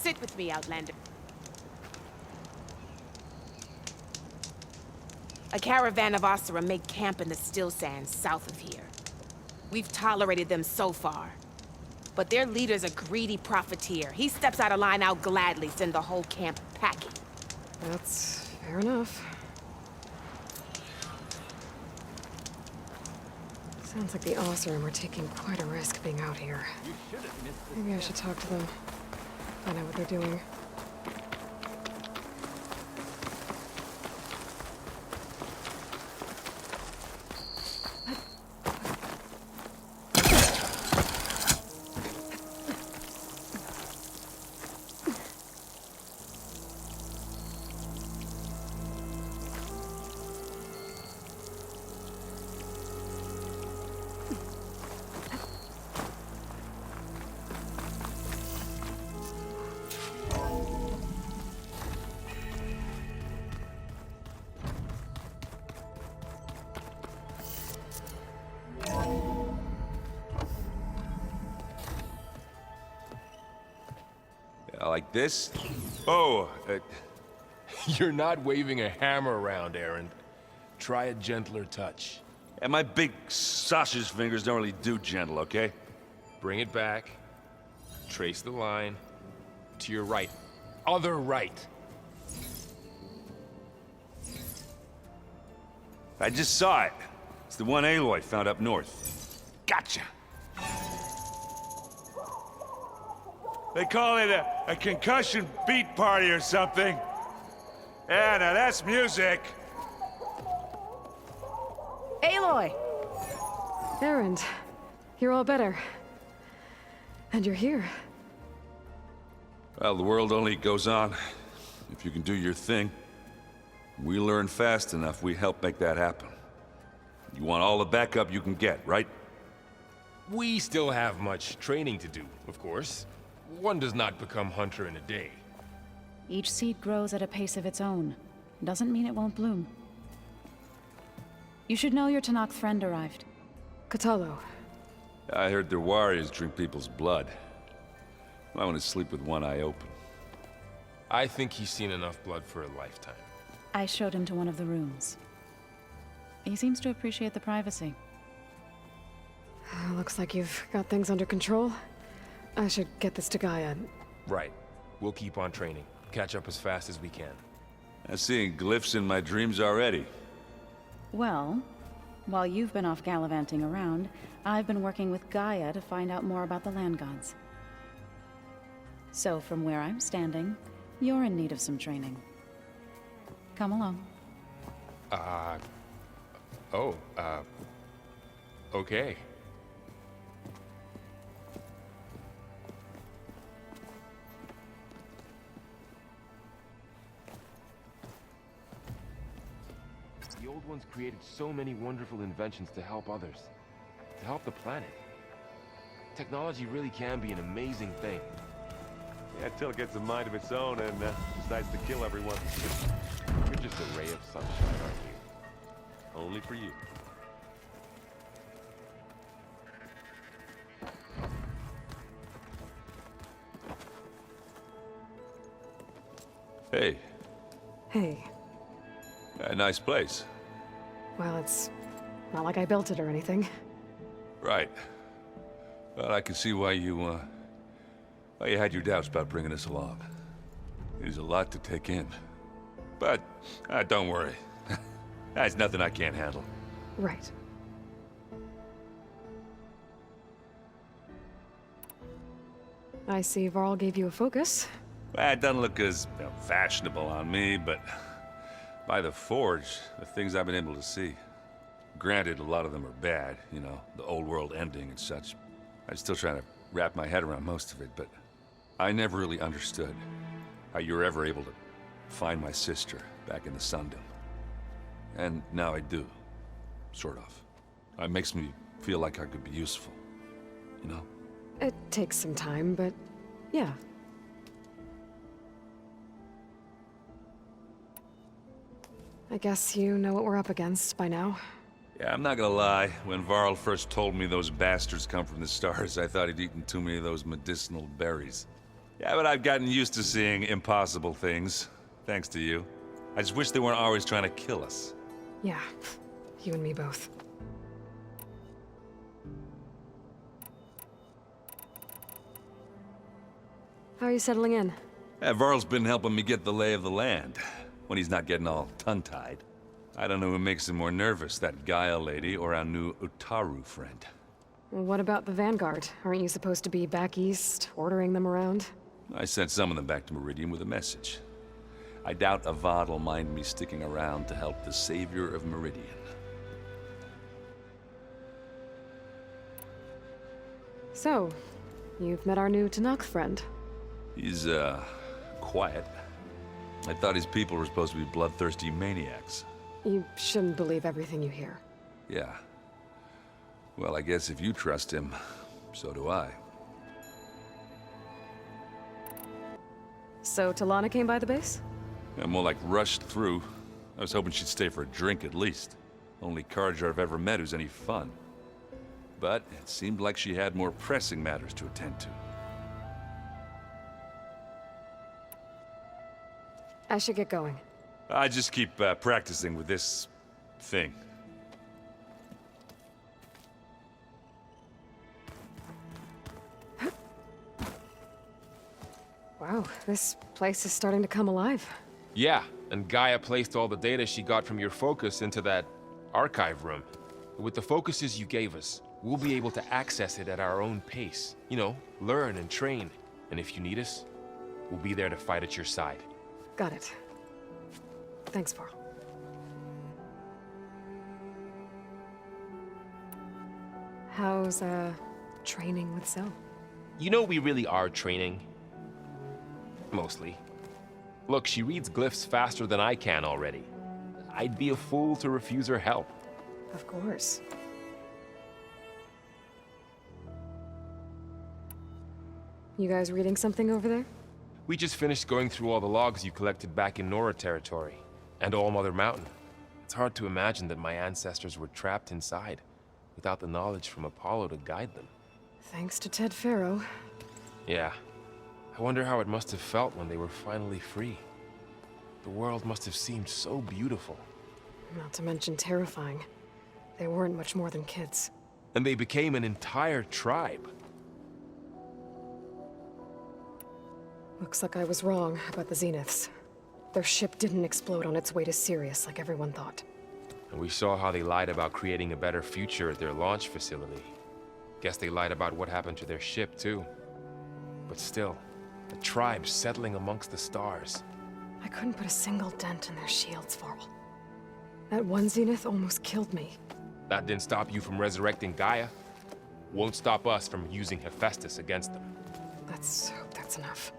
Sit with me, Outlander. A caravan of Asura make camp in the still sands south of here. We've tolerated them so far. But their leader's a greedy profiteer. He steps out of line, I'll gladly send the whole camp packing. That's fair enough. Sounds like the Oseram are taking quite a risk being out here. Maybe I should talk to them. Find out what they're doing. Like this? Oh, You're not waving a hammer around, Aaron. Try a gentler touch. and my big sausage fingers don't really do gentle, okay? Bring it back. Trace the line. To your right. Other right. I just saw it. It's the one Aloy found up north. Gotcha! They call it a concussion beat party or something. Yeah, now that's music. Aloy! Aaron, you're all better. And you're here. Well, the world only goes on if you can do your thing. We learn fast enough, we help make that happen. You want all the backup you can get, right? We still have much training to do, of course. One does not become hunter in a day. Each seed grows at a pace of its own. Doesn't mean it won't bloom. You should know your Tanakh friend arrived. Katalo. I heard their warriors drink people's blood. I want to sleep with one eye open. I think he's seen enough blood for a lifetime. I showed him to one of the rooms. He seems to appreciate the privacy. Looks like you've got things under control. I should get this to Gaia. Right. We'll keep on training. Catch up as fast as we can. I'm seeing glyphs in my dreams already. Well, while you've been off gallivanting around, I've been working with Gaia to find out more about the land gods. So from where I'm standing, you're in need of some training. Come along. Okay. The old ones created so many wonderful inventions to help others. To help the planet. Technology really can be an amazing thing. Yeah, until it gets a mind of its own and decides to kill everyone. You're just a ray of sunshine, aren't you? Only for you. Hey, Hey. a nice place. Well, it's not like I built it or anything. Right. Well, I can see why you had your doubts about bringing us along. It is a lot to take in. But, don't worry. That's nothing I can't handle. Right. I see Varl gave you a focus. Well, it doesn't look as fashionable on me, but by the Forge, the things I've been able to see. Granted, a lot of them are bad, you know, the old world ending and such. I'm still trying to wrap my head around most of it, but I never really understood how you were ever able to find my sister back in the Sundom. And now I do, sort of. It makes me feel like I could be useful, you know? It takes some time, but yeah. I guess you know what we're up against by now. Yeah, I'm not gonna lie. When Varl first told me those bastards come from the stars, I thought he'd eaten too many of those medicinal berries. Yeah, but I've gotten used to seeing impossible things, thanks to you. I just wish they weren't always trying to kill us. Yeah, you and me both. How are you settling in? Varl's been helping me get the lay of the land, when he's not getting all tongue-tied. I don't know who makes him more nervous, that GAIA lady or our new Utaru friend. What about the Vanguard? Aren't you supposed to be back east, ordering them around? I sent some of them back to Meridian with a message. I doubt Avad will mind me sticking around to help the savior of Meridian. So, you've met our new Tanakh friend. He's, quiet. I thought his people were supposed to be bloodthirsty maniacs. You shouldn't believe everything you hear. Yeah. Well, I guess if you trust him, so do I. So, Talana came by the base? I'm more like rushed through. I was hoping she'd stay for a drink at least. Only Carja I've ever met who's any fun. But it seemed like she had more pressing matters to attend to. I should get going. I just keep practicing with this thing. Wow, this place is starting to come alive. Yeah, and Gaia placed all the data she got from your focus into that archive room. With the focuses you gave us, we'll be able to access it at our own pace. You know, learn and train. And if you need us, we'll be there to fight at your side. Got it. Thanks, Varl. How's, training with Zoe? You know we really are training. Mostly. Look, she reads glyphs faster than I can already. I'd be a fool to refuse her help. Of course. You guys reading something over there? We just finished going through all the logs you collected back in Nora territory, and All Mother Mountain. It's hard to imagine that my ancestors were trapped inside, without the knowledge from Apollo to guide them. Thanks to Ted Faro. Yeah. I wonder how it must have felt when they were finally free. The world must have seemed so beautiful. Not to mention terrifying. They weren't much more than kids. And they became an entire tribe. Looks like I was wrong about the Zeniths. Their ship didn't explode on its way to Sirius like everyone thought. And we saw how they lied about creating a better future at their launch facility. Guess they lied about what happened to their ship, too. But still, a tribe settling amongst the stars. I couldn't put a single dent in their shields, Varl. That one Zenith almost killed me. That didn't stop you from resurrecting Gaia. Won't stop us from using Hephaestus against them. Let's hope that's enough.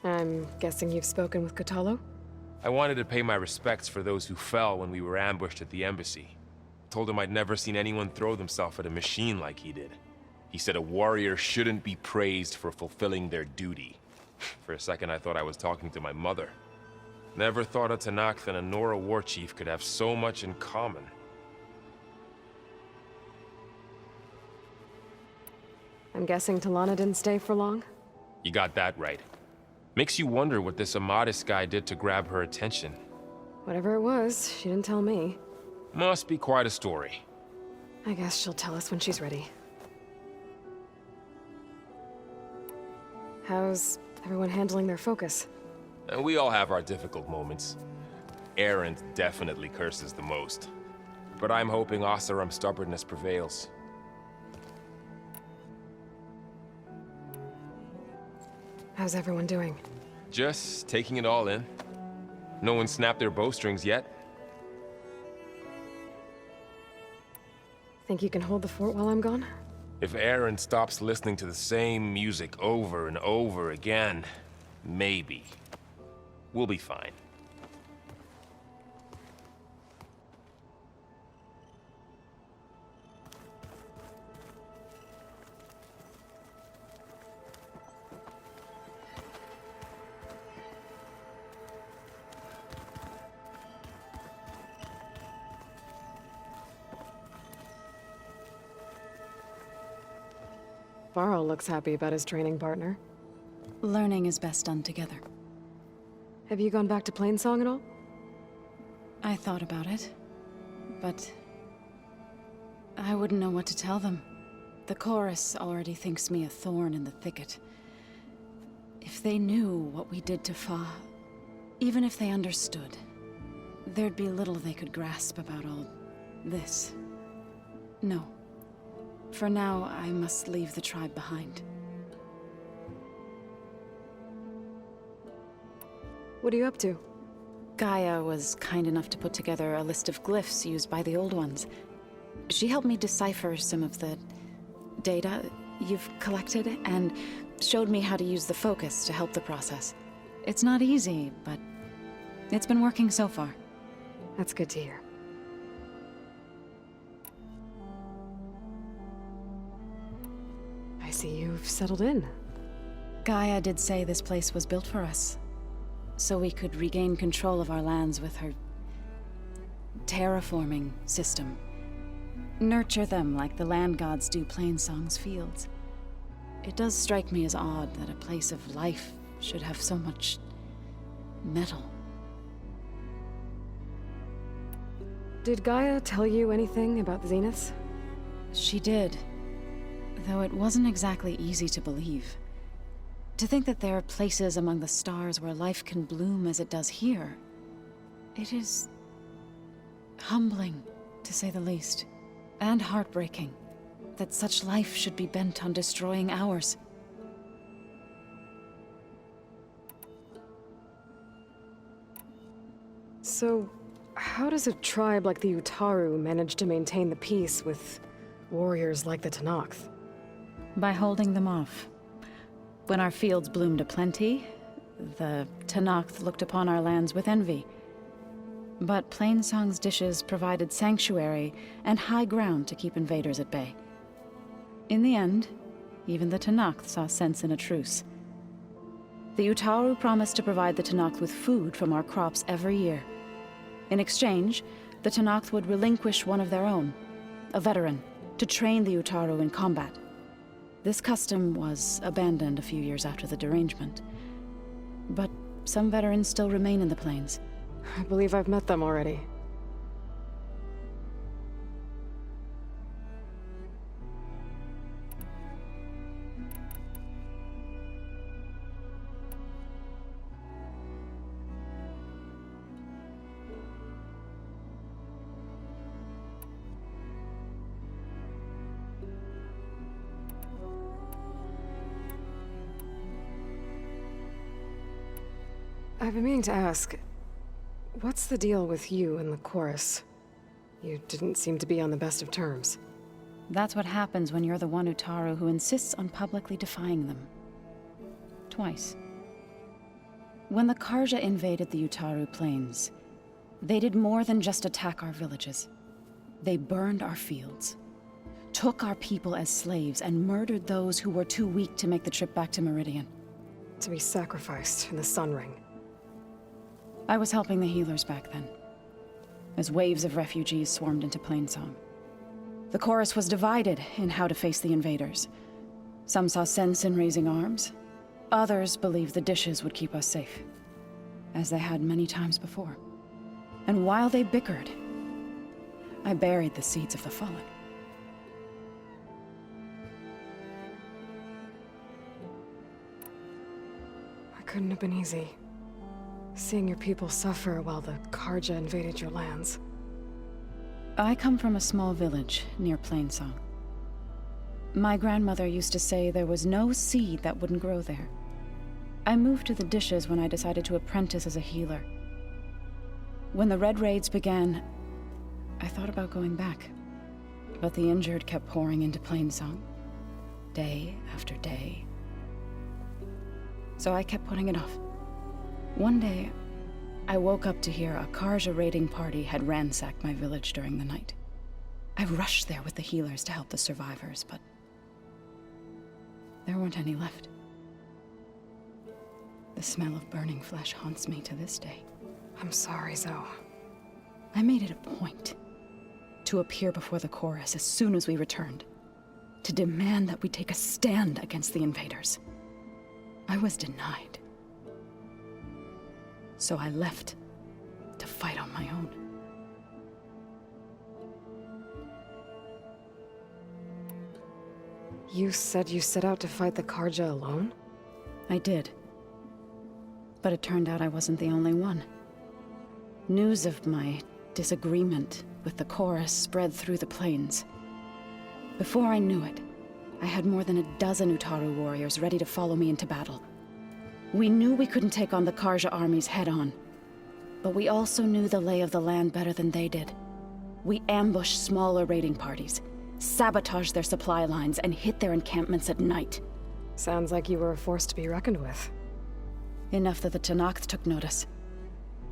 I'm guessing you've spoken with Kotallo? I wanted to pay my respects for those who fell when we were ambushed at the embassy. Told him I'd never seen anyone throw themselves at a machine like he did. He said a warrior shouldn't be praised for fulfilling their duty. For a second I thought I was talking to my mother. Never thought a Tanakh and a Nora war chief could have so much in common. I'm guessing Talana didn't stay for long? You got that right. Makes you wonder what this Amadis guy did to grab her attention. Whatever it was, she didn't tell me. Must be quite a story. I guess she'll tell us when she's ready. How's everyone handling their focus? And we all have our difficult moments. Erend definitely curses the most. But I'm hoping Oseram's stubbornness prevails. How's everyone doing? Just taking it all in. No one snapped their bowstrings yet. Think you can hold the fort while I'm gone? If Erend stops listening to the same music over and over again, maybe. We'll be fine. Varl looks happy about his training partner. Learning is best done together. Have you gone back to Plainsong at all? I thought about it, but I wouldn't know what to tell them. The chorus already thinks me a thorn in the thicket. If they knew what we did to Fa, even if they understood, there'd be little they could grasp about all this. No. For now, I must leave the tribe behind. What are you up to? Gaia was kind enough to put together a list of glyphs used by the Old Ones. She helped me decipher some of the data you've collected, and showed me how to use the focus to help the process. It's not easy, but it's been working so far. That's good to hear. I see you've settled in. Gaia did say this place was built for us, so we could regain control of our lands with her terraforming system. Nurture them like the land gods do Plainsong's fields. It does strike me as odd that a place of life should have so much metal. Did Gaia tell you anything about the Zeniths? She did, though it wasn't exactly easy to believe. To think that there are places among the stars where life can bloom as it does here, it is humbling, to say the least, and heartbreaking that such life should be bent on destroying ours. So, how does a tribe like the Utaru manage to maintain the peace with warriors like the Tenakth? By holding them off. When our fields bloomed aplenty, the Tenakth looked upon our lands with envy. But Plainsong's dishes provided sanctuary and high ground to keep invaders at bay. In the end, even the Tenakth saw sense in a truce. The Utaru promised to provide the Tenakth with food from our crops every year. In exchange, the Tenakth would relinquish one of their own, a veteran, to train the Utaru in combat. This custom was abandoned a few years after the derangement. But some veterans still remain in the plains. I believe I've met them already. I've been meaning to ask, what's the deal with you and the chorus? You didn't seem to be on the best of terms. That's what happens when you're the one Utaru who insists on publicly defying them. Twice. When the Karja invaded the Utaru plains, they did more than just attack our villages. They burned our fields, took our people as slaves, and murdered those who were too weak to make the trip back to Meridian. To be sacrificed in the Sun Ring. I was helping the healers back then, as waves of refugees swarmed into Plainsong. The chorus was divided in how to face the invaders. Some saw sense in raising arms. Others believed the dishes would keep us safe, as they had many times before. And while they bickered, I buried the seeds of the fallen. It couldn't have been easy. Seeing your people suffer while the Karja invaded your lands. I come from a small village near Plainsong. My grandmother used to say there was no seed that wouldn't grow there. I moved to the dishes when I decided to apprentice as a healer. When the Red Raids began, I thought about going back. But the injured kept pouring into Plainsong, day after day. So I kept putting it off. One day, I woke up to hear a Karja raiding party had ransacked my village during the night. I rushed there with the healers to help the survivors, but there weren't any left. The smell of burning flesh haunts me to this day. I'm sorry, Zoe. I made it a point to appear before the chorus as soon as we returned, to demand that we take a stand against the invaders. I was denied. So I left to fight on my own. You said you set out to fight the Karja alone? I did. But it turned out I wasn't the only one. News of my disagreement with the chorus spread through the plains. Before I knew it, I had more than a dozen Utaru warriors ready to follow me into battle. We knew we couldn't take on the Karja armies head-on, but we also knew the lay of the land better than they did. We ambushed smaller raiding parties, sabotaged their supply lines, and hit their encampments at night. Sounds like you were a force to be reckoned with. Enough that the Tenakth took notice.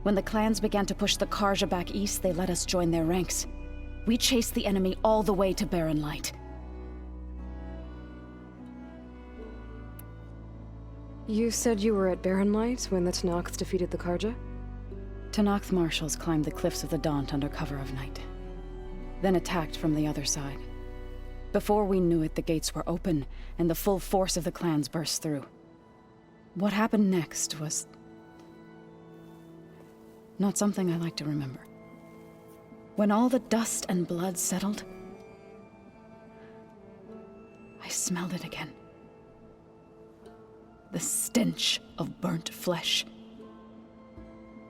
When the clans began to push the Karja back east, they let us join their ranks. We chased the enemy all the way to Barren Light. You said you were at Barren Light when the Tenakth defeated the Karja? Tenakth marshals climbed the cliffs of the Daunt under cover of night, then attacked from the other side. Before we knew it, the gates were open, and the full force of the clans burst through. What happened next was not something I like to remember. When all the dust and blood settled, I smelled it again. The stench of burnt flesh.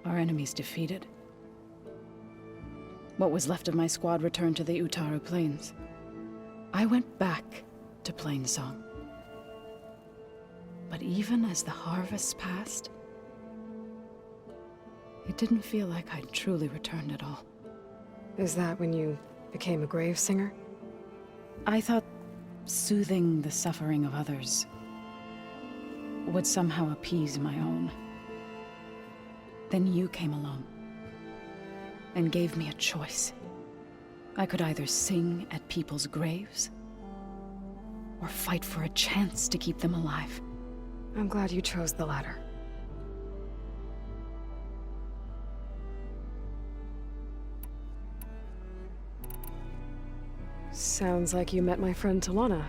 Our enemies defeated. What was left of my squad returned to the Utaru Plains. I went back to Plainsong. But even as the harvests passed, it didn't feel like I'd truly returned at all. Is that when you became a grave singer? I thought soothing the suffering of others would somehow appease my own. Then you came along and gave me a choice. I could either sing at people's graves or fight for a chance to keep them alive. I'm glad you chose the latter. Sounds like you met my friend Talana.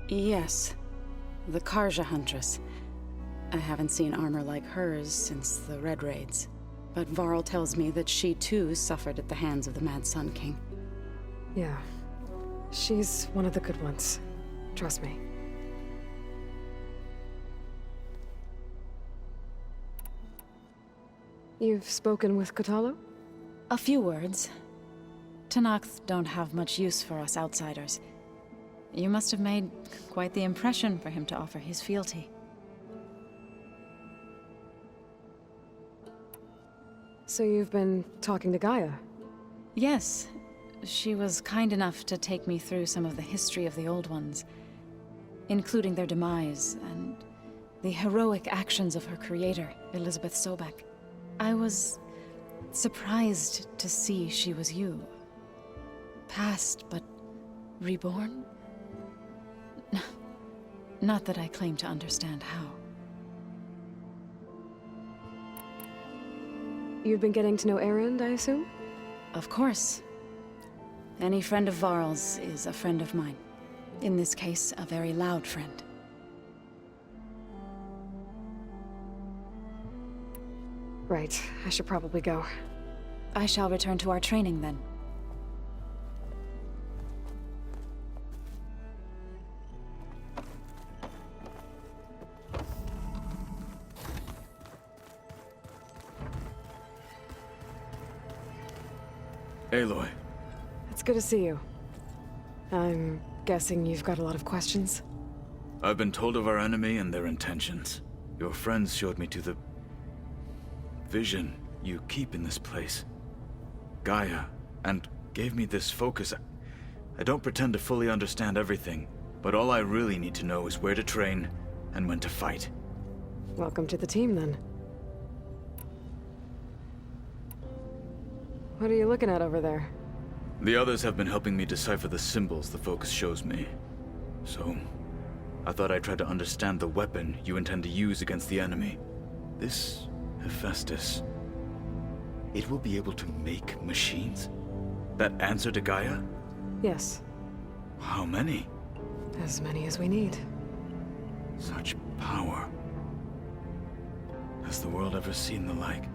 Yes, the Karja huntress. I haven't seen armor like hers since the Red Raids, but Varl tells me that she too suffered at the hands of the Mad Sun King. Yeah. She's one of the good ones. Trust me. You've spoken with Kotallo? A few words. Tenakth don't have much use for us outsiders. You must have made quite the impression for him to offer his fealty. So you've been talking to Gaia? Yes. She was kind enough to take me through some of the history of the Old Ones, including their demise and the heroic actions of her creator, Elizabeth Sobek. I was surprised to see she was you. Past, but reborn? Not that I claim to understand how. You've been getting to know Erend, I assume? Of course. Any friend of Varl's is a friend of mine. In this case, a very loud friend. Right. I should probably go. I shall return to our training then. Aloy. It's good to see you. I'm guessing you've got a lot of questions? I've been told of our enemy and their intentions. Your friends showed me to the vision you keep in this place. Gaia, and gave me this focus. I don't pretend to fully understand everything, but all I really need to know is where to train and when to fight. Welcome to the team, then. What are you looking at over there? The others have been helping me decipher the symbols the focus shows me. So, I thought I'd try to understand the weapon you intend to use against the enemy. This Hephaestus. It will be able to make machines? That answer to Gaia? Yes. How many? As many as we need. Such power. Has the world ever seen the like?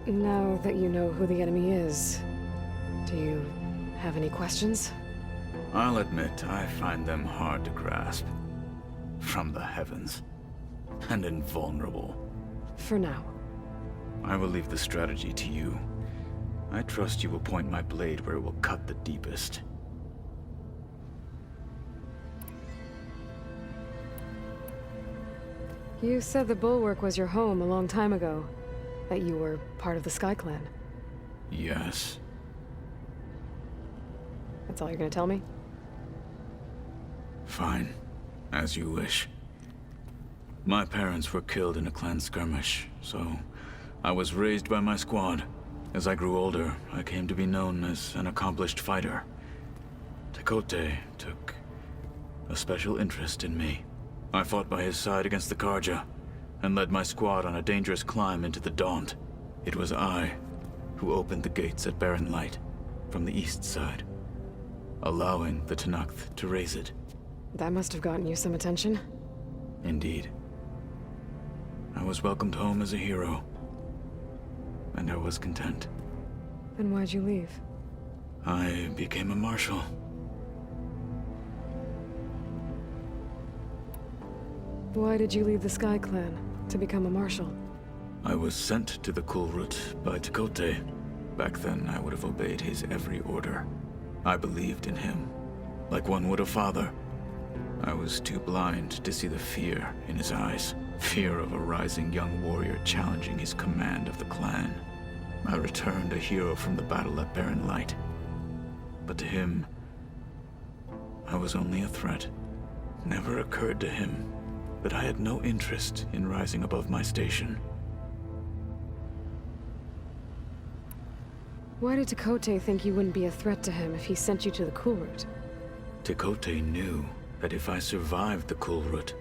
Now that you know who the enemy is, do you have any questions? I'll admit, I find them hard to grasp. From the heavens. And invulnerable. For now. I will leave the strategy to you. I trust you will point my blade where it will cut the deepest. You said the Bulwark was your home a long time ago. That you were part of the Sky Clan. Yes. That's all you're gonna tell me? Fine. As you wish. My parents were killed in a clan skirmish, so I was raised by my squad. As I grew older, I came to be known as an accomplished fighter. Tekote took a special interest in me. I fought by his side against the Karja, and led my squad on a dangerous climb into the Daunt. It was I who opened the gates at Barren Light, from the east side, allowing the Tenakth to raise it. That must have gotten you some attention. Indeed. I was welcomed home as a hero, and I was content. Then why'd you leave? I became a marshal. Why did you leave the Sky Clan to become a marshal? I was sent to the Kulrut by Tekote. Back then, I would have obeyed his every order. I believed in him, like one would a father. I was too blind to see the fear in his eyes. Fear of a rising young warrior challenging his command of the clan. I returned a hero from the battle at Barren Light. But to him, I was only a threat. Never occurred to him that I had no interest in rising above my station. Why did Tekote think you wouldn't be a threat to him if he sent you to the Kulrut? Tekote knew that if I survived the Kulrut,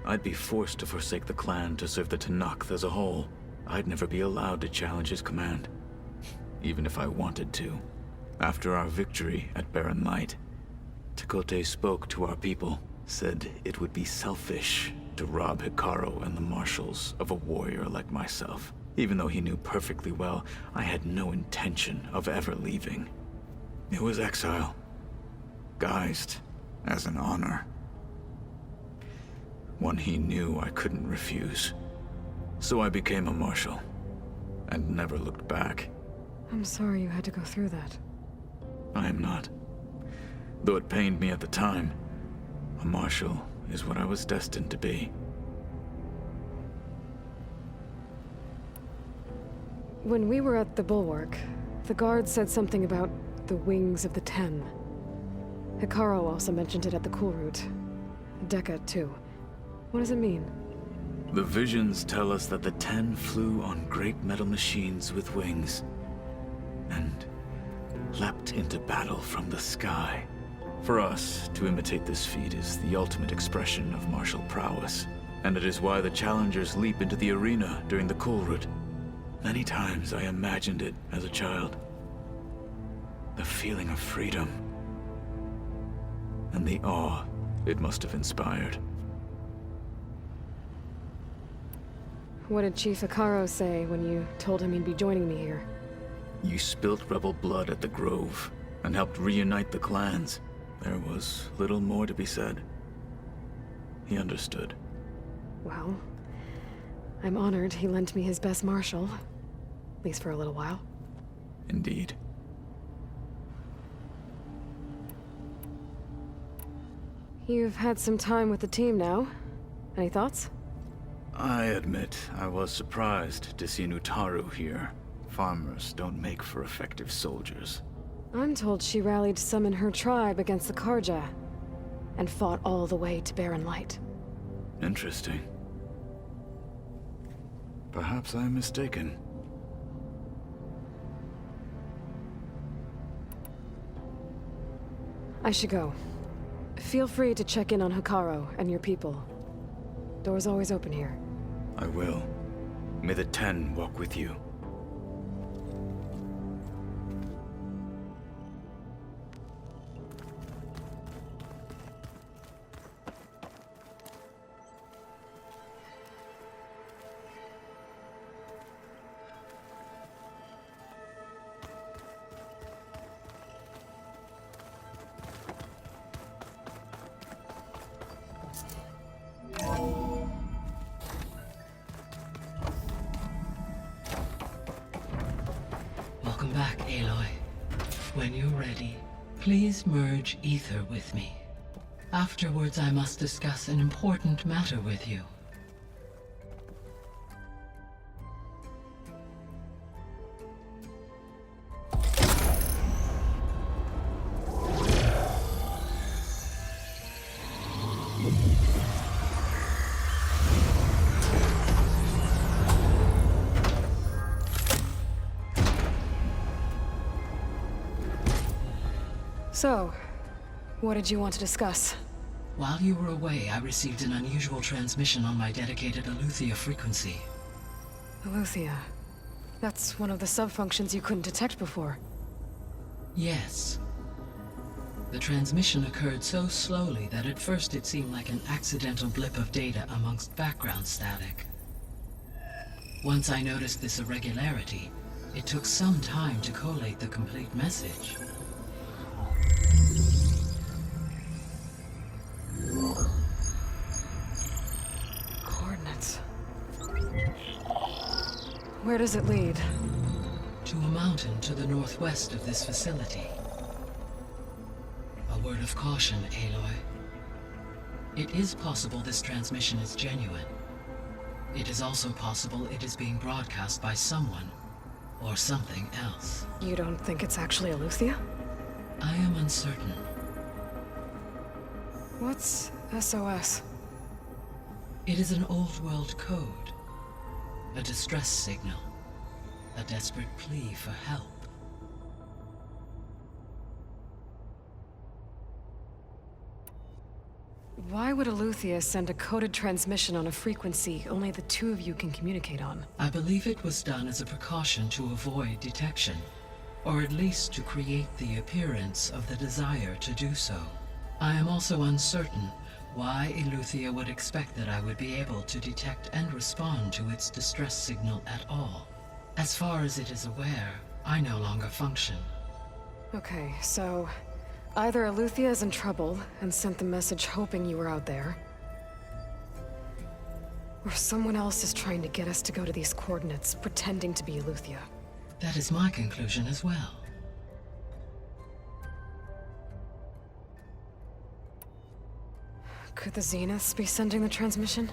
I'd be forced to forsake the clan to serve the Tenakth as a whole. I'd never be allowed to challenge his command, even if I wanted to. After our victory at Barren Light, Tekote spoke to our people, said it would be selfish to rob Hikaru and the marshals of a warrior like myself, even though he knew perfectly well I had no intention of ever leaving. It was exile, guised as an honor. One he knew I couldn't refuse. So I became a marshal, and never looked back. I'm sorry you had to go through that. I am not. Though it pained me at the time, a marshal is what I was destined to be. When we were at the Bulwark, the guard said something about the Wings of the Ten. Hikaru also mentioned it at the Kulrut. Dekka, too. What does it mean? The visions tell us that the Ten flew on great metal machines with wings, and leapt into battle from the sky. For us, to imitate this feat is the ultimate expression of martial prowess, and it is why the challengers leap into the arena during the Kulrut. Many times I imagined it as a child. The feeling of freedom, and the awe it must have inspired. What did Chief Hikaru say when you told him you'd be joining me here? You spilt rebel blood at the Grove, and helped reunite the clans. There was little more to be said. He understood. Well, I'm honored he lent me his best marshal. At least for a little while. Indeed. You've had some time with the team now. Any thoughts? I admit I was surprised to see Nutaru here. Farmers don't make for effective soldiers. I'm told she rallied some in her tribe against the Karja, and fought all the way to Barren Light. Interesting. Perhaps I'm mistaken. I should go. Feel free to check in on Hikaru and your people. Door's always open here. I will. May the Ten walk with you. ready, please merge ether with me. Afterwards, I must discuss an important matter with you. So, what did you want to discuss? While you were away, I received an unusual transmission on my dedicated AETHER frequency. AETHER. That's one of the sub-functions you couldn't detect before. Yes. The transmission occurred so slowly that at first it seemed like an accidental blip of data amongst background static. Once I noticed this irregularity, it took some time to collate the complete message. Coordinates. Where does it lead? To a mountain to the northwest of this facility. A word of caution, Aloy. It is possible this transmission is genuine. It is also possible it is being broadcast by someone, or something else. You don't think it's actually AETHER? I am uncertain. What's SOS? It is an old-world code. A distress signal. A desperate plea for help. Why would AETHER send a coded transmission on a frequency only the two of you can communicate on? I believe it was done as a precaution to avoid detection, or at least to create the appearance of the desire to do so. I am also uncertain why AETHER would expect that I would be able to detect and respond to its distress signal at all. As far as it is aware, I no longer function. Okay, so either AETHER is in trouble and sent the message hoping you were out there, or someone else is trying to get us to go to these coordinates, pretending to be AETHER. That is my conclusion as well. Could the Zeniths be sending the transmission?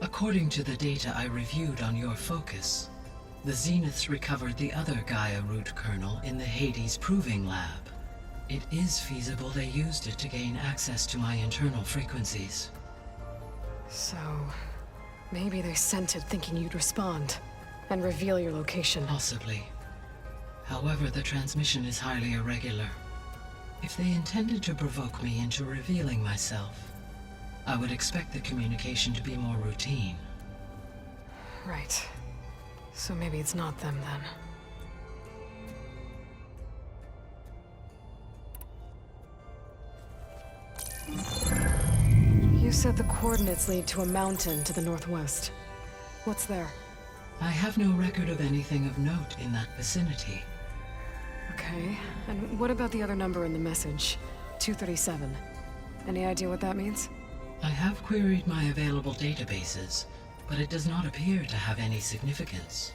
According to the data I reviewed on your focus, the Zeniths recovered the other Gaia root kernel in the Hades Proving Lab. It is feasible they used it to gain access to my internal frequencies. So, maybe they sent it thinking you'd respond and reveal your location. Possibly. However, the transmission is highly irregular. If they intended to provoke me into revealing myself, I would expect the communication to be more routine. Right. So maybe it's not them then. You said the coordinates lead to a mountain to the northwest. What's there? I have no record of anything of note in that vicinity. Okay, and what about the other number in the message? 237. Any idea what that means? I have queried my available databases, but it does not appear to have any significance.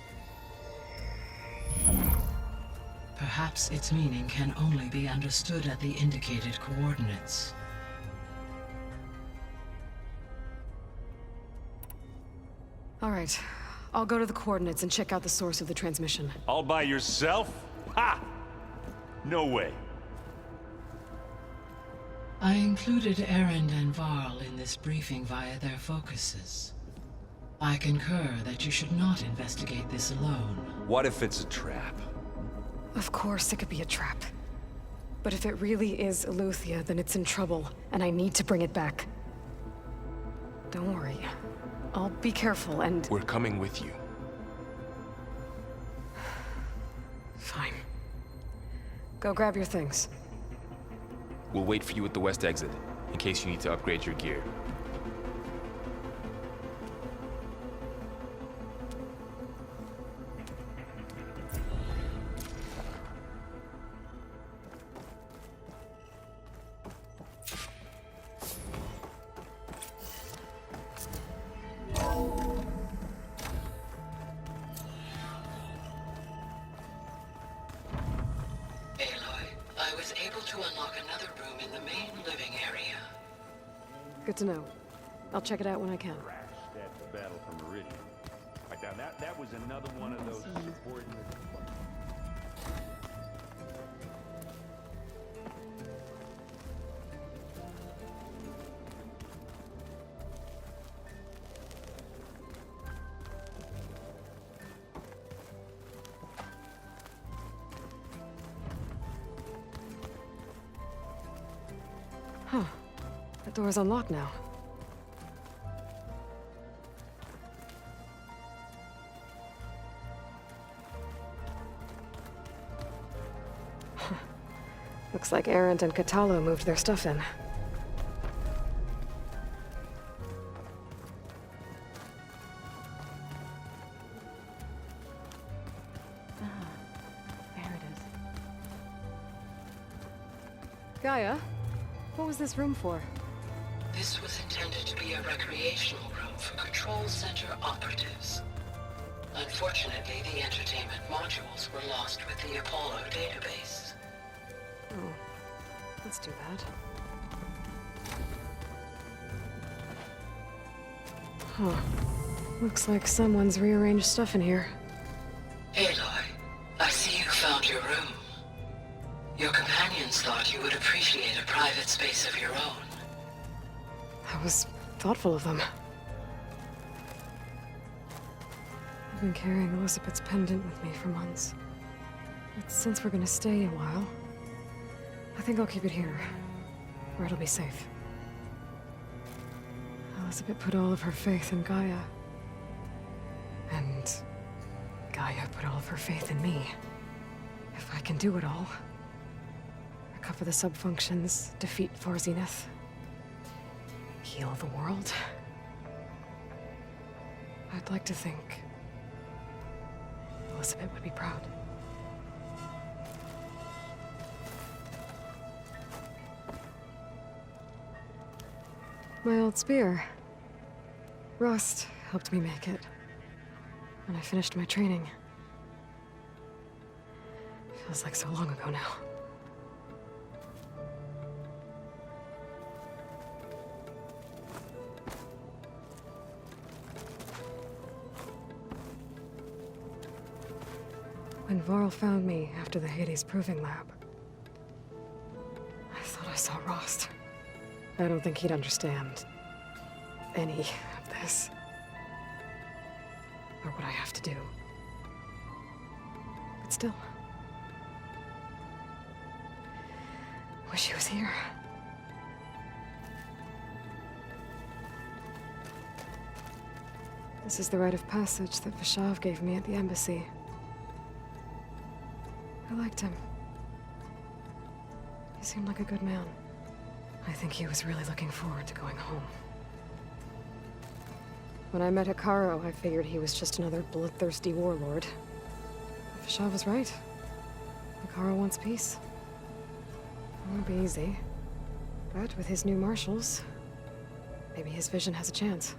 Perhaps its meaning can only be understood at the indicated coordinates. All right, I'll go to the coordinates and check out the source of the transmission. All by yourself? Ha! No way. I included Erend and Varl in this briefing via their focuses. I concur that you should not investigate this alone. What if it's a trap? Of course it could be a trap. But if it really is AETHER, then it's in trouble, and I need to bring it back. Don't worry. I'll be careful and... We're coming with you. Fine. Go grab your things. We'll wait for you at the west exit, in case you need to upgrade your gear. Aloy, I would Good to know. I'll check it out when I can. That's the battle for Meridian. Right now, that was another one of those subordinate... Huh. That door's unlocked now. Looks like Erend and Katalo moved their stuff in. There it is. Gaia, what was this room for? This was intended to be a recreational room for Control Center operatives. Unfortunately, the entertainment modules were lost with the Apollo database. Oh, that's too bad. Huh. Looks like someone's rearranged stuff in here. Aloy, I see you found your room. Your companions thought you would appreciate a private space of your own. That was thoughtful of them. I've been carrying Elizabeth's pendant with me for months. But since we're gonna stay a while, I think I'll keep it here, where it'll be safe. Elizabeth put all of her faith in Gaia. And Gaia put all of her faith in me. If I can do it all, recover the subfunctions, defeat Zenith, heal the world, I'd like to think Elizabeth would be proud. My old spear. Rust helped me make it when I finished my training. Feels like so long ago now. When Varl found me after the Hades Proving Lab, I thought I saw Rost. I don't think he'd understand any of this, or what I have to do. But still, wish he was here. This is the rite of passage that Vishav gave me at the embassy. I liked him. He seemed like a good man. I think he was really looking forward to going home. When I met Hekarro, I figured he was just another bloodthirsty warlord. Vishav was right. Hekarro wants peace. It won't be easy. But with his new marshals, maybe his vision has a chance.